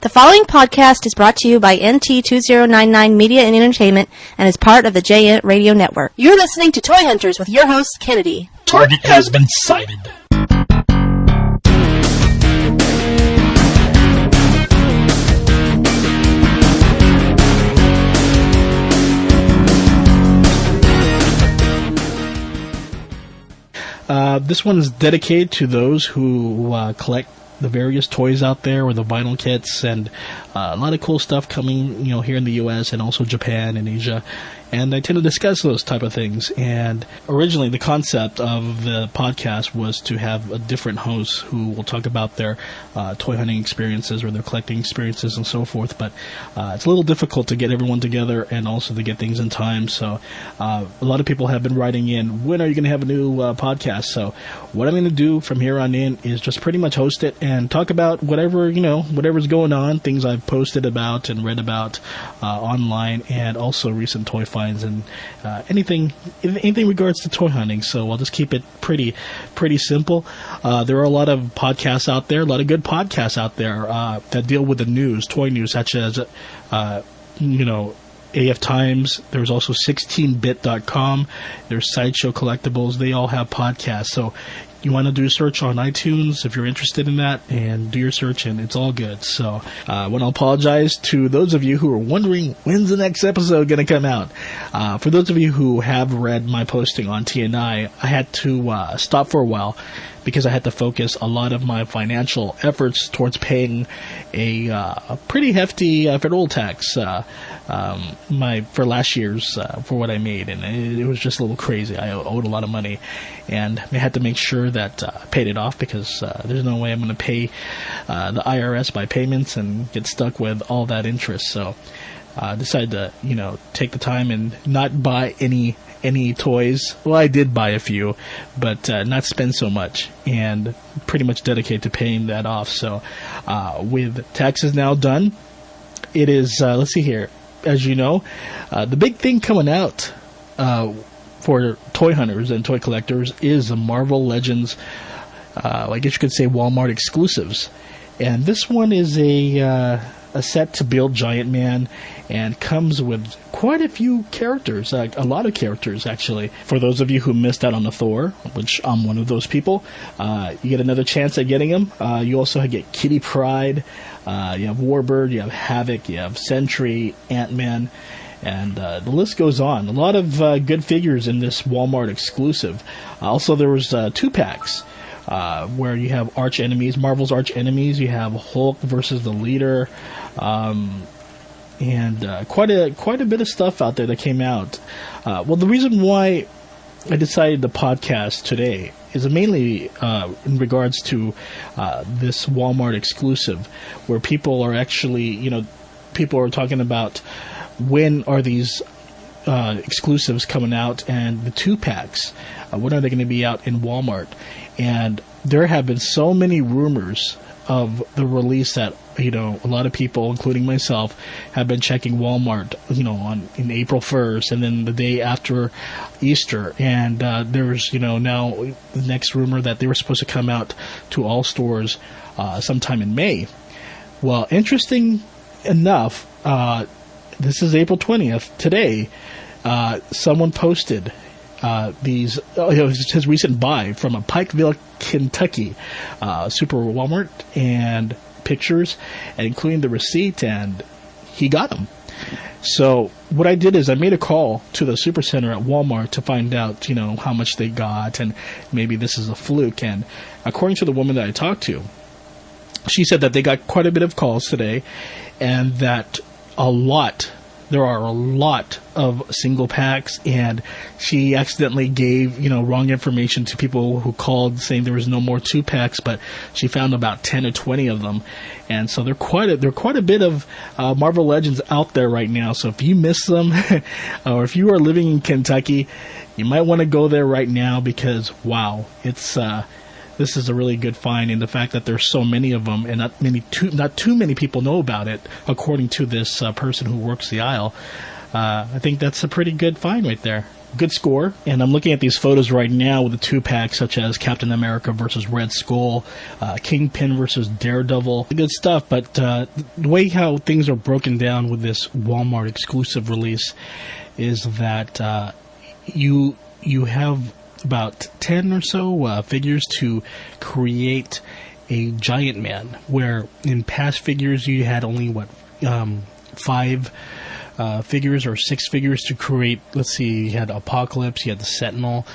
The following podcast is brought to you by NT2099 Media and Entertainment and is part of the ENT Radio Network. You're listening to Toy Hunters with your host, Kennedy. Target has been sighted. This one is dedicated to those who collect the various toys out there, or the vinyl kits, and a lot of cool stuff coming, here in the U.S. and also Japan and Asia. And I tend to discuss those type of things. And originally, the concept of the podcast was to have a different host who will talk about their toy hunting experiences or their collecting experiences and so forth. But it's a little difficult to get everyone together and also to get things in time. So a lot of people have been writing in, when are you going to have a new podcast? So what I'm going to do from here on in is just pretty much host it and talk about whatever, whatever's going on, things I've posted about and read about online, and also recent toy finds and anything regards to toy hunting. So I'll just keep it pretty simple. There are a lot of podcasts out there, a lot of good podcasts out there that deal with the news, toy news, such as AF Times. There's also 16bit.com. There's Sideshow Collectibles. They all have podcasts. So you want to do a search on iTunes if you're interested in that, and do your search, and it's all good. So I want to apologize to those of you who are wondering, when's the next episode going to come out? For those of you who have read my posting on TNI, I had to stop for a while because I had to focus a lot of my financial efforts towards paying a pretty hefty federal tax for last year's for what I made, and it was just a little crazy. I owed a lot of money, and I had to make sure that I paid it off, because there's no way I'm going to pay the IRS by payments and get stuck with all that interest. So I decided to take the time and not buy any toys. Well, I did buy a few, but not spend so much, and pretty much dedicate to paying that off. So with taxes now done, it is, let's see here, as you know, the big thing coming out for toy hunters and toy collectors is the Marvel Legends, I guess you could say Walmart exclusives. And this one is a set to build Giant Man, and comes with quite a few characters, a lot of characters actually. For those of you who missed out on the Thor, which I'm one of those people, you get another chance at getting them. You also get Kitty Pryde, you have Warbird, you have Havoc, you have Sentry, Ant-Man, and the list goes on. A lot of good figures in this Walmart exclusive. Also, there was 2-packs. Where you have arch enemies, Marvel's arch enemies. You have Hulk versus the Leader, and quite a bit of stuff out there that came out. Well, the reason why I decided to podcast today is mainly in regards to this Walmart exclusive, where people are actually, people are talking about when are these exclusives coming out, and the 2-packs, when are they going to be out in Walmart? And there have been so many rumors of the release that, a lot of people, including myself, have been checking Walmart, in April 1st, and then the day after Easter. And there's, now the next rumor that they were supposed to come out to all stores sometime in May. Well, interesting enough, this is April 20th, today, someone posted his recent buy from a Pikeville, Kentucky Super Walmart, and pictures, and including the receipt, and he got them. So what I did is I made a call to the Supercenter at Walmart to find out, how much they got, and maybe this is a fluke. And according to the woman that I talked to, she said that they got quite a bit of calls today, and that there are a lot of single packs, and she accidentally gave, wrong information to people who called saying there was no more 2-packs, but she found about 10 or 20 of them. And so they're quite a bit of Marvel Legends out there right now. So if you miss them, or if you are living in Kentucky, you might want to go there right now, because wow, this is a really good find, and the fact that there's so many of them, and not too many people know about it, according to this person who works the aisle. I think that's a pretty good find right there. good score. And I'm looking at these photos right now with the 2-pack, such as Captain America versus Red Skull, Kingpin versus Daredevil. Good stuff, but the way how things are broken down with this Walmart exclusive release is that you have about 10 or so figures to create a giant man, where in past figures you had only 5 figures or 6 figures to create. Let's see, you had Apocalypse, you had the Sentinel,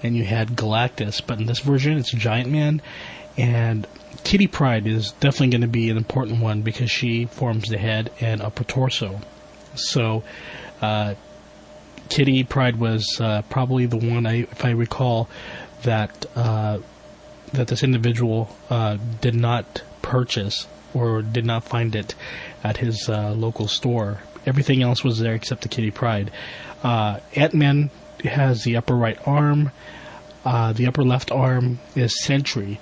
and you had Galactus. But in this version, it's a giant man, and Kitty Pryde is definitely going to be an important one because she forms the head and upper torso. So Kitty Pryde was probably the one, if I recall, that this individual did not purchase or did not find it at his local store. Everything else was there except the Kitty Pryde. Ant-Man has the upper right arm. The upper left arm is Sentry.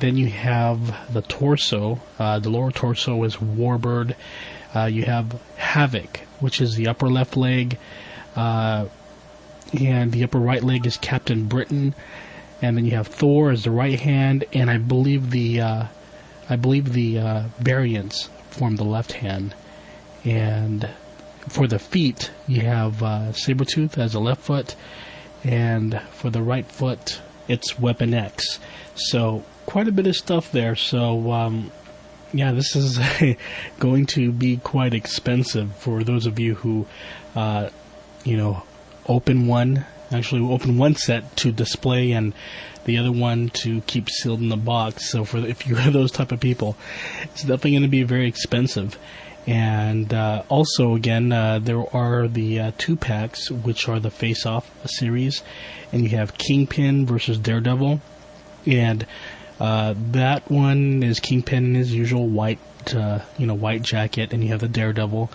Then you have the torso. The lower torso is Warbird. You have Havoc, which is the upper left leg. And the upper right leg is Captain Britain. And then you have Thor as the right hand. And I believe the variants form the left hand. And for the feet, you have Sabretooth as the left foot, and for the right foot, it's Weapon X. So quite a bit of stuff there. So this is going to be quite expensive for those of you who, open one set to display and the other one to keep sealed in the box. So if you're those type of people, it's definitely going to be very expensive. And also, again, there are the 2-packs, which are the Face Off series, and you have Kingpin versus Daredevil, and that one is Kingpin in his usual white jacket, and you have the Daredevil,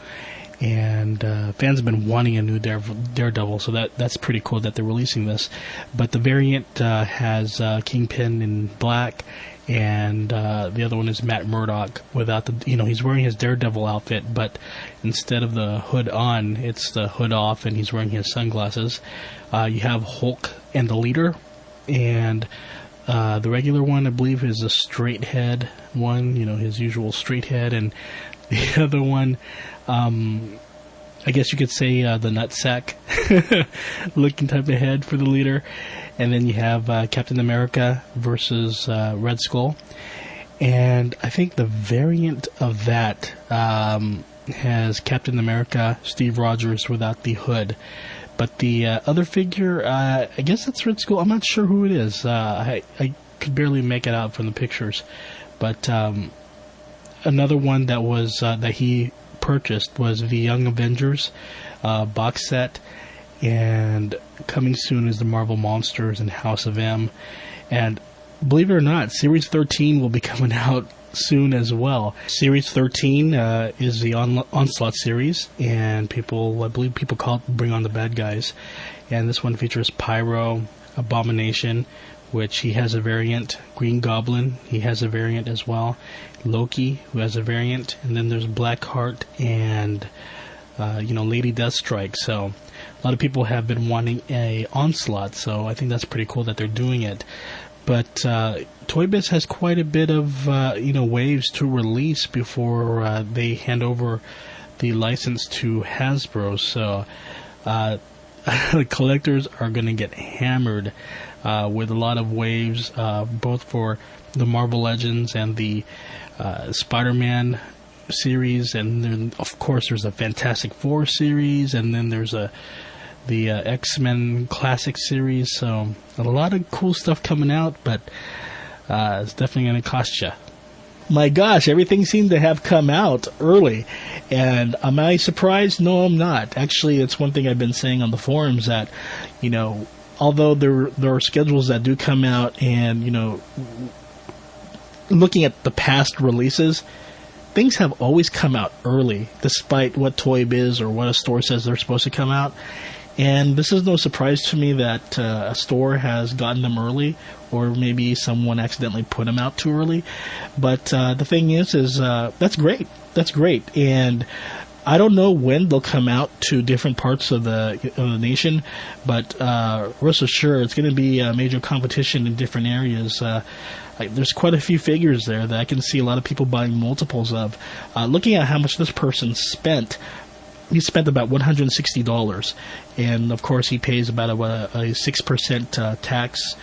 and fans have been wanting a new Daredevil, so that's pretty cool that they're releasing this. But the variant has Kingpin in black. And the other one is Matt Murdock without he's wearing his Daredevil outfit, but instead of the hood on, it's the hood off, and he's wearing his sunglasses. You have Hulk and the Leader, and the regular one, I believe, is a straight head one, his usual straight head, and the other one, I guess you could say the nutsack looking type of head for the Leader. And then you have Captain America versus Red Skull. And I think the variant of that has Captain America, Steve Rogers without the hood. But the other figure, I guess that's Red Skull. I'm not sure who it is. I could barely make it out from the pictures. But another one that was that he purchased was the Young Avengers box set. And coming soon is the Marvel Monsters and House of M. And believe it or not, Series 13 will be coming out soon as well. Series 13 is the Onslaught series, and I believe people call it Bring on the Bad Guys. And this one features Pyro, Abomination, which he has a variant. Green Goblin, he has a variant as well. Loki, who has a variant. And then there's Blackheart and Lady Deathstrike. So a lot of people have been wanting a Onslaught, so I think that's pretty cool that they're doing it. But Toy Biz has quite a bit of waves to release before they hand over the license to Hasbro. So the collectors are going to get hammered with a lot of waves, both for the Marvel Legends and the Spider-Man series, and then of course there's a Fantastic Four series, and then there's the X-Men Classic series. So a lot of cool stuff coming out, but it's definitely going to cost you. My gosh, everything seemed to have come out early, and am I surprised? No, I'm not. Actually, it's one thing I've been saying on the forums, that although there are schedules that do come out, and looking at the past releases, things have always come out early, despite what Toy Biz or what a store says they're supposed to come out. And this is no surprise to me that a store has gotten them early, or maybe someone accidentally put them out too early. But the thing is that's great. That's great. And I don't know when they'll come out to different parts of the nation, but rest assured it's going to be a major competition in different areas. There's quite a few figures there that I can see a lot of people buying multiples of. Looking at how much this person spent, he spent about $160, and of course he pays about a 6% tax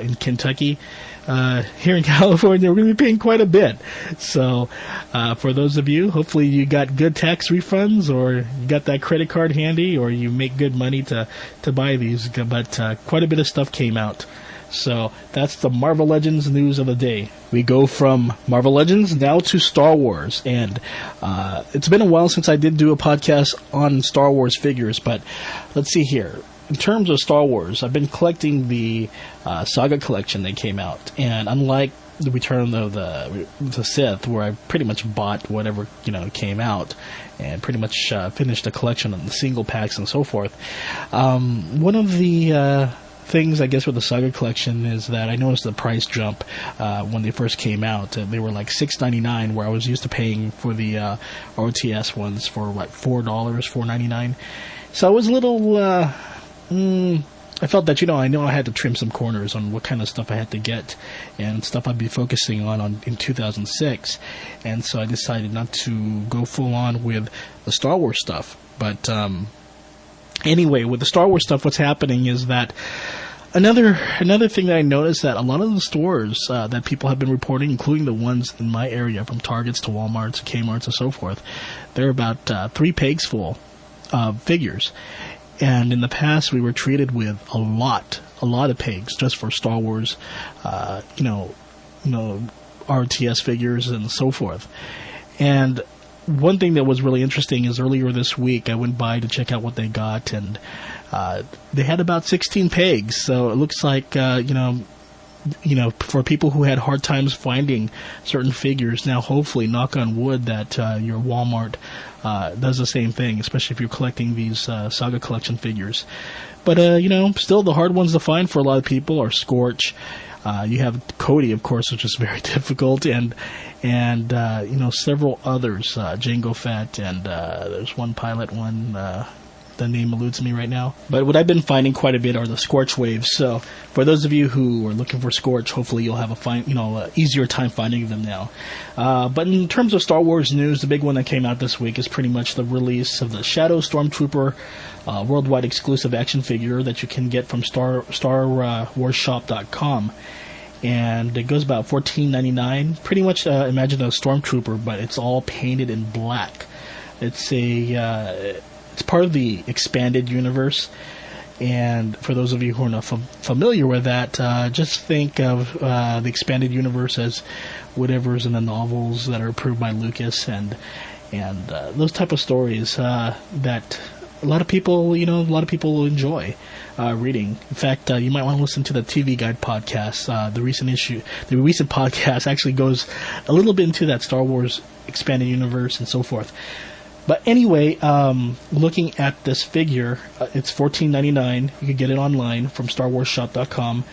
in Kentucky. Here in California, we're going to be paying quite a bit. So, for those of you, hopefully you got good tax refunds, or you got that credit card handy, or you make good money to buy these. But quite a bit of stuff came out. So that's the Marvel Legends news of the day. We go from Marvel Legends now to Star Wars, and it's been a while since I did do a podcast on Star Wars figures, but let's see here. In terms of Star Wars, I've been collecting the Saga collection that came out, and unlike the Return of the Sith, where I pretty much bought whatever came out, and pretty much finished the collection on the single packs and so forth. One of the things, I guess, with the Saga collection is that I noticed the price jump when they first came out. They were like $6.99, where I was used to paying for the RTS ones for $4, $4.99. So I was a little. I felt that I know I had to trim some corners on what kind of stuff I had to get and stuff I'd be focusing on in 2006, and so I decided not to go full on with the Star Wars stuff. But anyway, with the Star Wars stuff, what's happening is that another thing that I noticed, that a lot of the stores that people have been reporting, including the ones in my area, from Targets to Walmarts to Kmarts and so forth, they're about 3 pegs full of figures. And in the past, we were treated with a lot of pegs just for Star Wars, RTS figures and so forth. And one thing that was really interesting is earlier this week, I went by to check out what they got, and they had about 16 pegs. So it looks like, for people who had hard times finding certain figures, now hopefully, knock on wood, that your Walmart does the same thing, especially if you're collecting these Saga collection figures. But, still the hard ones to find for a lot of people are Scorch. You have Cody, of course, which is very difficult, and several others, Jango Fett, and there's one pilot one, the name eludes me right now. But what I've been finding quite a bit are the Scorch waves. So for those of you who are looking for Scorch, hopefully you'll have a easier time finding them now. But in terms of Star Wars news, the big one that came out this week is pretty much the release of the Shadow Stormtrooper worldwide exclusive action figure that you can get from StarWarsShop.com. And it goes about $14.99. Pretty much imagine a Stormtrooper, but it's all painted in black. It's it's part of the expanded universe, and for those of you who are not familiar with that, just think of the expanded universe as whatever's in the novels that are approved by Lucas, and those type of stories that a lot of people will enjoy reading. In fact, you might want to listen to the TV Guide podcast. The recent podcast actually goes a little bit into that Star Wars expanded universe and so forth. But anyway, looking at this figure, it's $14.99. You can get it online from StarWarsShop.com.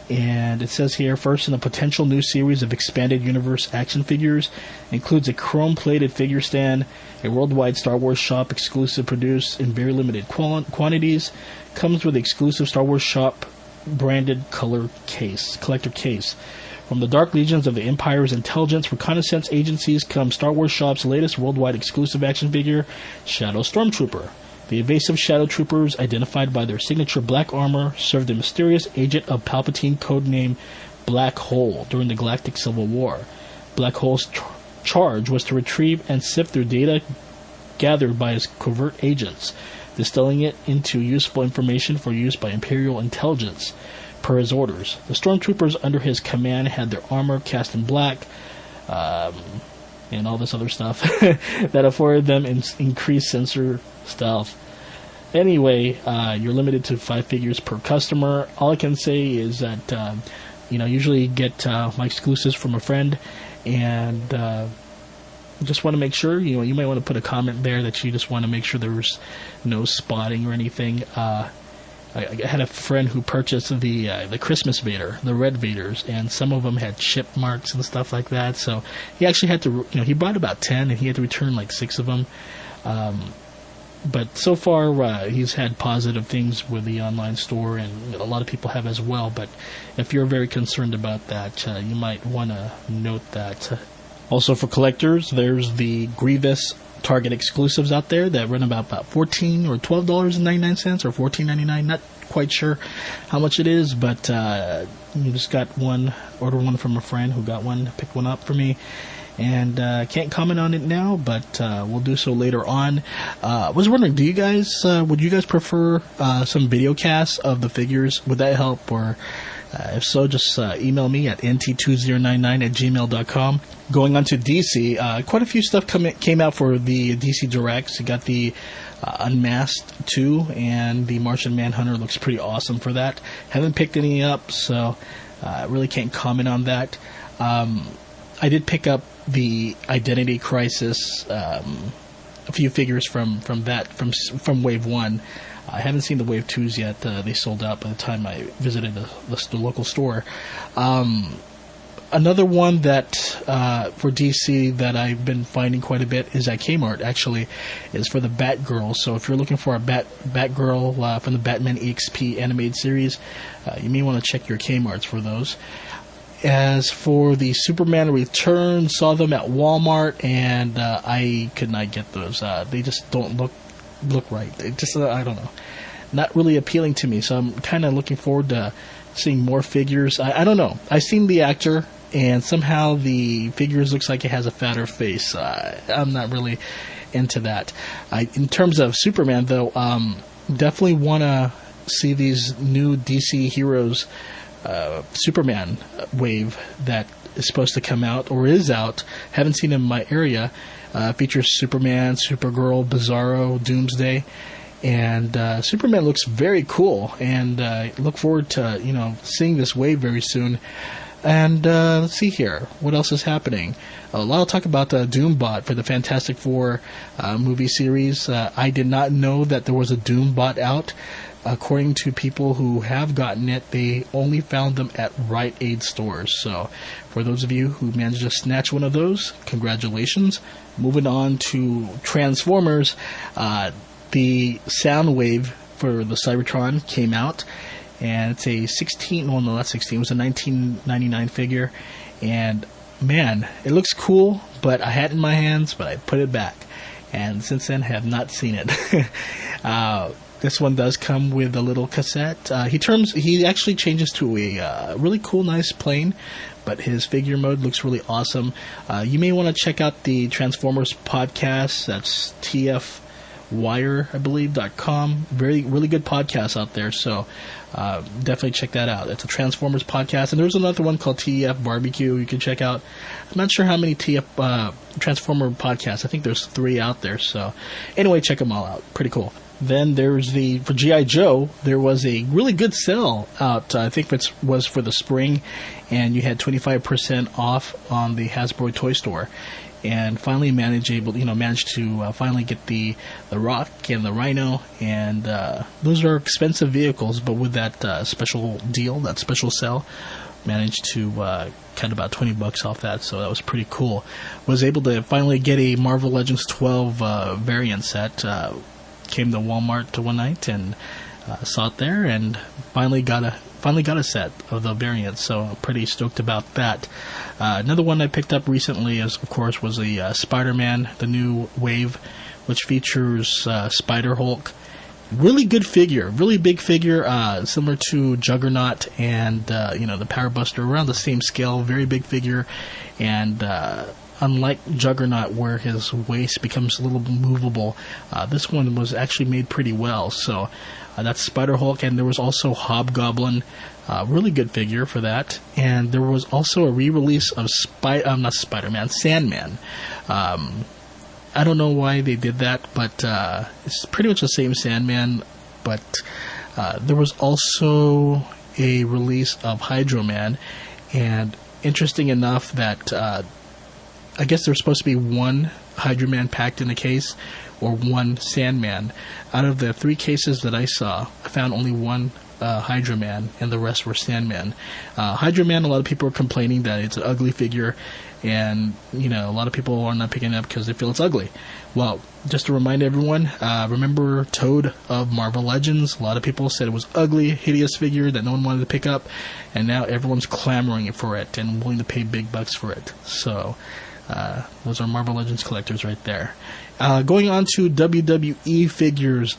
And it says here, first in a potential new series of expanded universe action figures, includes a chrome-plated figure stand, a worldwide Star Wars Shop exclusive produced in very limited quantities, comes with exclusive Star Wars Shop branded collector case. From the dark legions of the Empire's intelligence reconnaissance agencies comes Star Wars Shop's latest worldwide exclusive action figure, Shadow Stormtrooper. The evasive Shadow Troopers, identified by their signature black armor, served a mysterious agent of Palpatine codenamed Black Hole during the Galactic Civil War. Black Hole's charge was to retrieve and sift through data gathered by his covert agents, distilling it into useful information for use by Imperial intelligence. Per his orders, the stormtroopers under his command had their armor cast in black, and all this other stuff that afforded them increased sensor stealth. Anyway, you're limited to 5 figures per customer. All I can say is that usually get my exclusives from a friend, and just want to make sure you might want to put a comment there that you just want to make sure there's no spotting or anything. I had a friend who purchased the Christmas Vader, the red Vaders, and some of them had chip marks and stuff like that. So he actually had to, he bought about 10, and he had to return like 6 of them. But so far, he's had positive things with the online store, and a lot of people have as well. But if you're very concerned about that, you might want to note that. Also, for collectors, there's the Grievous Target exclusives out there that run about $14 or $12.99 or $14.99. Not quite sure how much it is, but you just got order one from a friend who got one, picked one up for me. And can't comment on it now, but we'll do so later on. I was wondering, would you guys prefer some video casts of the figures? Would that help? Or if so, just email me at nt2099@gmail.com. Going on to DC, quite a few stuff came out for the DC Directs. You got the Unmasked 2, and the Martian Manhunter looks pretty awesome for that. Haven't picked any up, so I really can't comment on that. I did pick up the Identity Crisis, a few figures from Wave 1. I haven't seen the Wave 2s yet. They sold out by the time I visited the local store. Another one that for DC that I've been finding quite a bit is at Kmart, actually, is for the Batgirl. So if you're looking for a Batgirl from the Batman EXP animated series, you may want to check your Kmarts for those. As for the Superman Return, saw them at Walmart, and I could not get those. They just don't look right. They just, I don't know, not really appealing to me. So I'm kind of looking forward to seeing more figures. I don't know. I've seen the actor, and somehow the figures looks like it has a fatter face. I'm not really into that. In terms of Superman, though, definitely want to see these new DC Heroes Superman wave that is supposed to come out or is out. Haven't seen it in my area. Features Superman, Supergirl, Bizarro, Doomsday, and Superman looks very cool. And look forward to seeing this wave very soon. And let's see here, what else is happening? A lot of talk about the Doombot for the Fantastic Four movie series. I did not know that there was a Doombot out. According to people who have gotten it, they only found them at Rite Aid stores. So, for those of you who managed to snatch one of those, congratulations. Moving on to Transformers, the Soundwave for the Cybertron came out, and it's a 1999 figure, and man, it looks cool, but I had it in my hands, but I put it back, and since then have not seen it. This one does come with a little cassette. He actually changes to a really cool, nice plane, but his figure mode looks really awesome. You may want to check out the Transformers podcast. That's TFWire, I believe, .com. Really good podcast out there, so definitely check that out. It's a Transformers podcast, and there's another one called TF Barbecue you can check out. I'm not sure how many TF Transformer podcasts. I think there's 3 out there, so anyway, check them all out. Pretty cool. Then there's for G.I. Joe, there was a really good sale out, I think it was for the spring, and you had 25% off on the Hasbro toy store. And finally managed to finally get the Rock and the Rhino, and those are expensive vehicles, but with that special deal, that special sale, managed to cut about $20 off that, so that was pretty cool. Was able to finally get a Marvel Legends 12 variant set. Came to Walmart one night and saw it there, and finally got a set of the variants, so I'm pretty stoked about that. Another one I picked up recently was the Spider-Man, the new wave, which features Spider-Hulk. Really good figure, really big figure, similar to Juggernaut and the Power Buster, around the same scale. Very big figure, and unlike Juggernaut, where his waist becomes a little movable, this one was actually made pretty well. So that's Spider-Hulk, and there was also Hobgoblin, really good figure for that. And there was also a re-release of Sandman. I don't know why they did that, but it's pretty much the same Sandman. But there was also a release of Hydro Man, and interesting enough that I guess there's supposed to be one Hydra Man packed in a case or one Sandman. Out of the 3 cases that I saw, I found only one Hydra Man, and the rest were Sandman. Hydra Man, a lot of people are complaining that it's an ugly figure, and a lot of people are not picking it up because they feel it's ugly. Well, just to remind everyone, remember Toad of Marvel Legends? A lot of people said it was ugly, hideous figure that no one wanted to pick up, and now everyone's clamoring for it and willing to pay big bucks for it. So those are Marvel Legends collectors right there. Going on to WWE figures.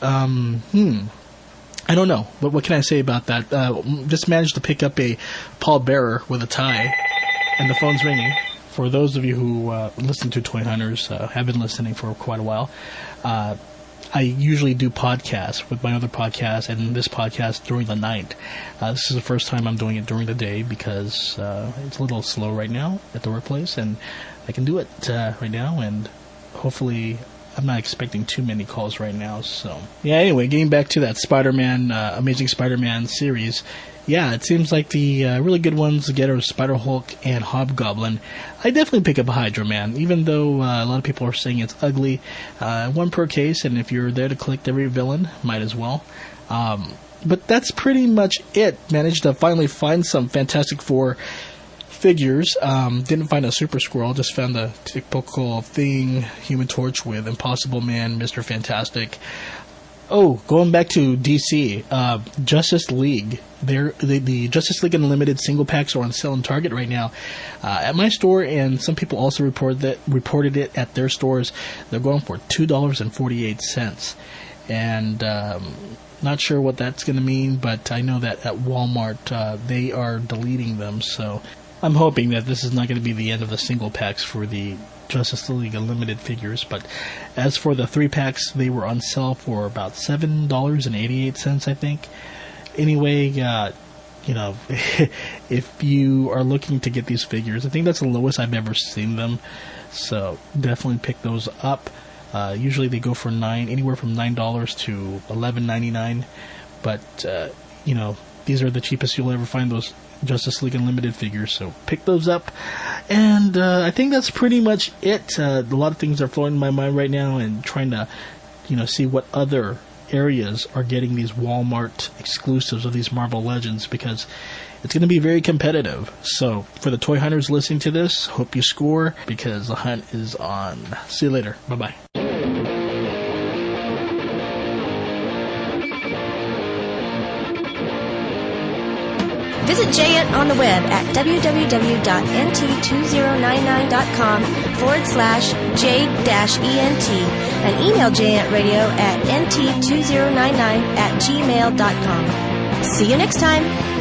I don't know. What can I say about that? Just managed to pick up a Paul Bearer with a tie, and the phone's ringing. For those of you who listen to Toy Hunters, have been listening for quite a while, I usually do podcasts with my other podcast and this podcast during the night. This is the first time I'm doing it during the day because it's a little slow right now at the workplace, and I can do it right now, and hopefully I'm not expecting too many calls right now. So yeah, anyway, getting back to that Spider-Man, Amazing Spider-Man series. Yeah, it seems like the really good ones to get are Spider-Hulk and Hobgoblin. I definitely pick up a Hydra Man, even though a lot of people are saying it's ugly. 1 per case, and if you're there to collect every villain, might as well. But that's pretty much it. Managed to finally find some Fantastic Four figures. Didn't find a Super Squirrel, just found the typical thing, Human Torch with Impossible Man, Mr. Fantastic. Oh, going back to DC, Justice League. The Justice League Unlimited single packs are on sale on Target right now. At my store, and some people also reported it at their stores, they're going for $2.48. And not sure what that's going to mean, but I know that at Walmart they are deleting them, so I'm hoping that this is not going to be the end of the single packs for the Justice League Unlimited figures. But as for the 3 packs, they were on sale for about $7.88, I think. Anyway, if you are looking to get these figures, I think that's the lowest I've ever seen them. So definitely pick those up. Usually they go for anywhere from $9 to $11.99. But these are the cheapest you'll ever find, those Justice League Unlimited figures, so pick those up. And I think that's pretty much it. A lot of things are flowing in my mind right now, and trying to see what other areas are getting these Walmart exclusives of these Marvel Legends, because it's going to be very competitive. So for the Toy Hunters listening to this, hope you score, because the hunt is on. See you later. Bye-bye. Visit Jayant on the web at www.nt209.com/J-ENT and email Jayant Radio at nt2099@gmail.com. See you next time.